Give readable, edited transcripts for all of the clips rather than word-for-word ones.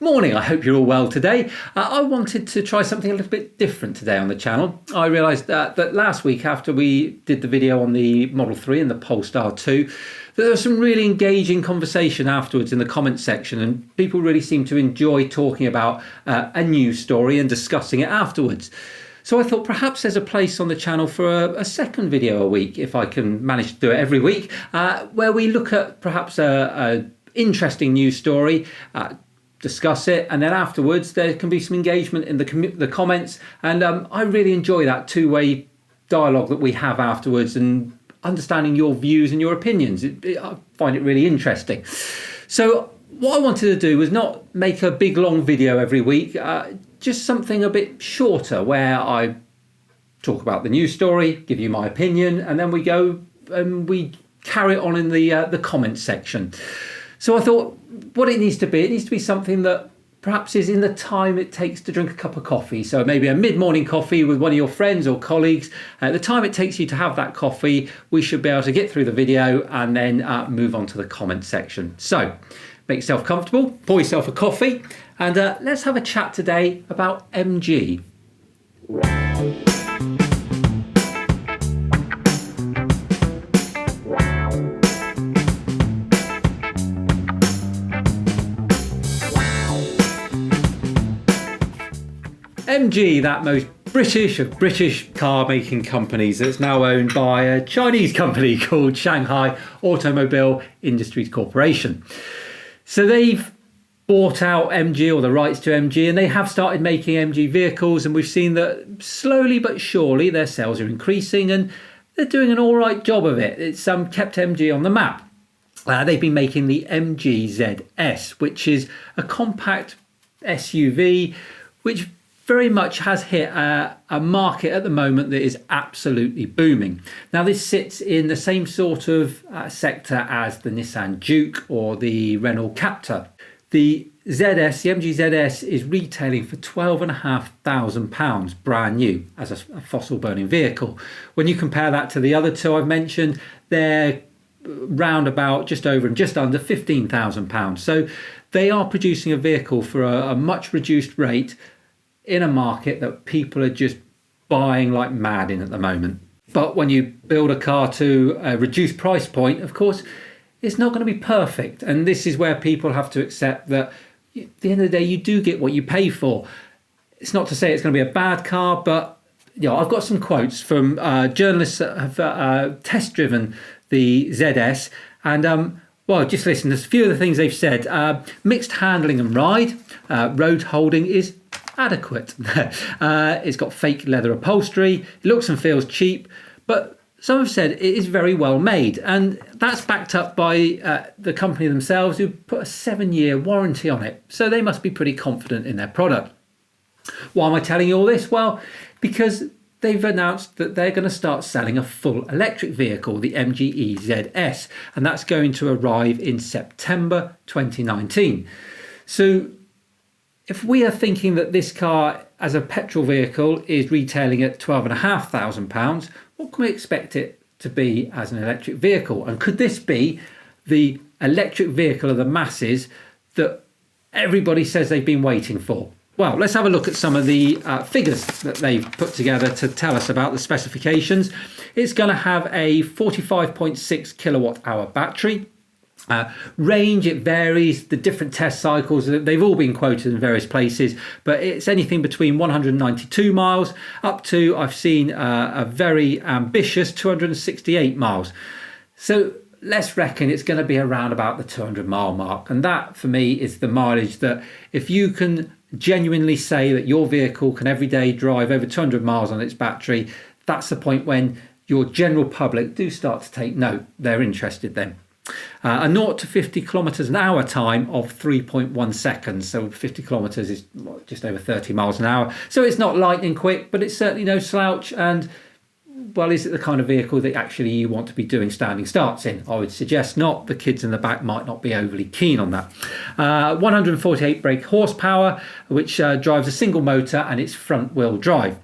Morning, I hope you're all well today. I wanted to try something a little bit different today on the channel. I realised that last week after we did the video on the Model 3 and the Polestar 2, that there was some really engaging conversation afterwards in the comments section, and people really seemed to enjoy talking about a news story and discussing it afterwards. So I thought perhaps there's a place on the channel for a second video a week, if I can manage to do it every week, where we look at perhaps a interesting news story, discuss it, and then afterwards there can be some engagement in the comments, and I really enjoy that two-way dialogue that we have afterwards and understanding your views and your opinions. I find it really interesting. So what I wanted to do was not make a big long video every week, just something a bit shorter where I talk about the news story, give you my opinion, and then we go and we carry it on in the comments section. So I thought what it needs to be something that perhaps is in the time it takes to drink a cup of coffee. So maybe a mid-morning coffee with one of your friends or colleagues. At the time it takes you to have that coffee, we should be able to get through the video and then move on to the comment section. So make yourself comfortable, pour yourself a coffee, and let's have a chat today about MG. MG, that most British of British car making companies, that's now owned by a Chinese company called Shanghai Automobile Industries Corporation. So they've bought out MG, or the rights to MG, and they have started making MG vehicles, and we've seen that slowly but surely their sales are increasing and they're doing an all right job of it. It's kept MG on the map. They've been making the MG eZS, which is a compact SUV which very much has hit a market at the moment that is absolutely booming. Now this sits in the same sort of sector as the Nissan Juke or the Renault Captur. The ZS, the MG ZS, is retailing for £12,500 brand new as a fossil burning vehicle. When you compare that to the other two I've mentioned, they're round about just over and just under £15,000. So they are producing a vehicle for a much reduced rate in a market that people are just buying like mad in at the moment. But when you build a car to a reduced price point, of course, it's not going to be perfect. And this is where people have to accept that at the end of the day, you do get what you pay for. It's not to say it's going to be a bad car, but I've got some quotes from journalists that have test driven the ZS, and just listen, there's a few of the things they've said. Mixed handling and ride, road holding is adequate. It's got fake leather upholstery, it looks and feels cheap, but some have said it is very well made, and that's backed up by the company themselves, who put a 7-year warranty on it, so they must be pretty confident in their product. Why am I telling you all this? Well, because they've announced that they're going to start selling a full electric vehicle, the MG eZS, and that's going to arrive in September 2019. So if we are thinking that this car as a petrol vehicle is retailing at £12,500, what can we expect it to be as an electric vehicle? And could this be the electric vehicle of the masses that everybody says they've been waiting for? Well, let's have a look at some of the figures that they've put together to tell us about the specifications. It's going to have a 45.6 kilowatt hour battery. Range, it varies, the different test cycles, they've all been quoted in various places, but it's anything between 192 miles up to, I've seen a very ambitious 268 miles. So let's reckon it's going to be around about the 200 mile mark. And that for me is the mileage that if you can genuinely say that your vehicle can every day drive over 200 miles on its battery, that's the point when your general public do start to take note. They're interested then. A 0 to 50 kilometers an hour time of 3.1 seconds. So 50 kilometers is just over 30 miles an hour. So it's not lightning quick, but it's certainly no slouch. And well, is it the kind of vehicle that actually you want to be doing standing starts in? I would suggest not. The kids in the back might not be overly keen on that. 148 brake horsepower, which drives a single motor, and it's front wheel drive.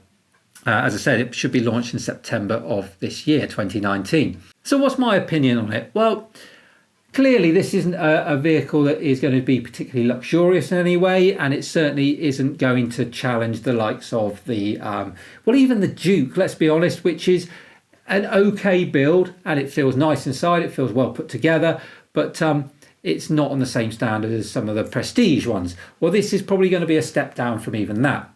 As I said, it should be launched in September of this year, 2019. So what's my opinion on it? Well, Clearly, this isn't a vehicle that is going to be particularly luxurious in any way, and it certainly isn't going to challenge the likes of the, even the Duke, let's be honest, which is an okay build, and it feels nice inside, it feels well put together, but it's not on the same standard as some of the prestige ones. Well, this is probably going to be a step down from even that.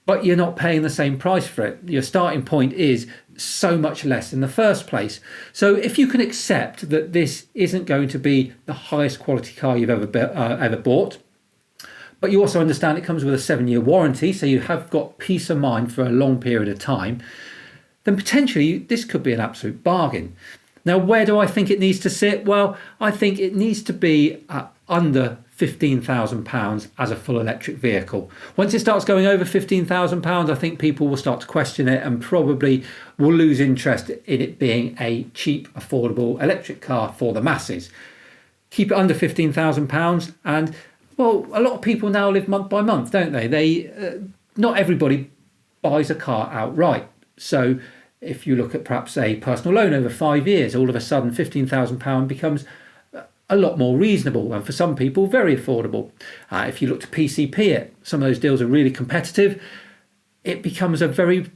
But you're not paying the same price for it. Your starting point is so much less in the first place. So if you can accept that this isn't going to be the highest quality car you've ever bought, but you also understand it comes with a 7-year warranty, so you have got peace of mind for a long period of time, then potentially this could be an absolute bargain. Now, where do I think it needs to sit? Well, I think it needs to be under £15,000 as a full electric vehicle. Once it starts going over £15,000, I think people will start to question it and probably will lose interest in it being a cheap, affordable electric car for the masses. Keep it under £15,000, and well, a lot of people now live month by month, don't they? Not everybody buys a car outright. So if you look at perhaps a personal loan over 5 years, all of a sudden £15,000 becomes a lot more reasonable, and for some people very affordable. If you look to PCP it, some of those deals are really competitive. It becomes a very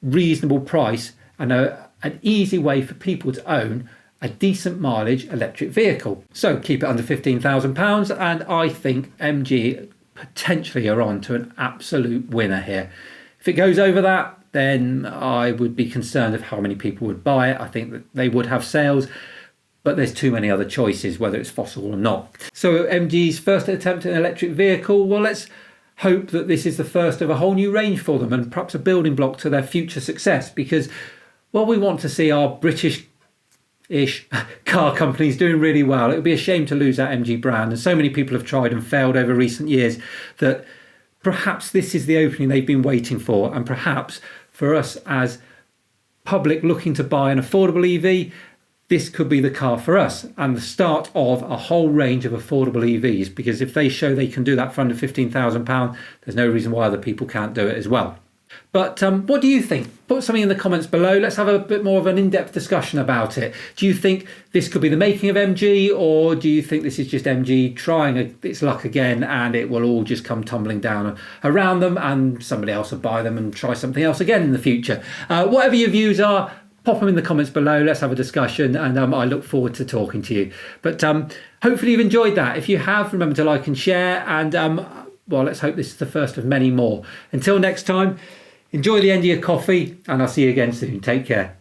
reasonable price and an easy way for people to own a decent mileage electric vehicle. So keep it under £15,000, and I think MG potentially are on to an absolute winner here. If it goes over that, then I would be concerned of how many people would buy it. I think that they would have sales, but there's too many other choices, whether it's fossil or not. So MG's first attempt at an electric vehicle, well, let's hope that this is the first of a whole new range for them, and perhaps a building block to their future success, because, well, we want to see our British-ish car companies doing really well. It would be a shame to lose that MG brand, and so many people have tried and failed over recent years that perhaps this is the opening they've been waiting for, and perhaps for us as public looking to buy an affordable EV, this could be the car for us and the start of a whole range of affordable EVs, because if they show they can do that for under £15,000, there's no reason why other people can't do it as well. But what do you think? Put something in the comments below. Let's have a bit more of an in-depth discussion about it. Do you think this could be the making of MG, or do you think this is just MG trying its luck again and it will all just come tumbling down around them and somebody else will buy them and try something else again in the future? Whatever your views are, pop them in the comments below. Let's have a discussion, and I look forward to talking to you. But hopefully you've enjoyed that. If you have, remember to like and share, and well, let's hope this is the first of many more. Until next time, enjoy the end of your coffee, and I'll see you again soon. Take care.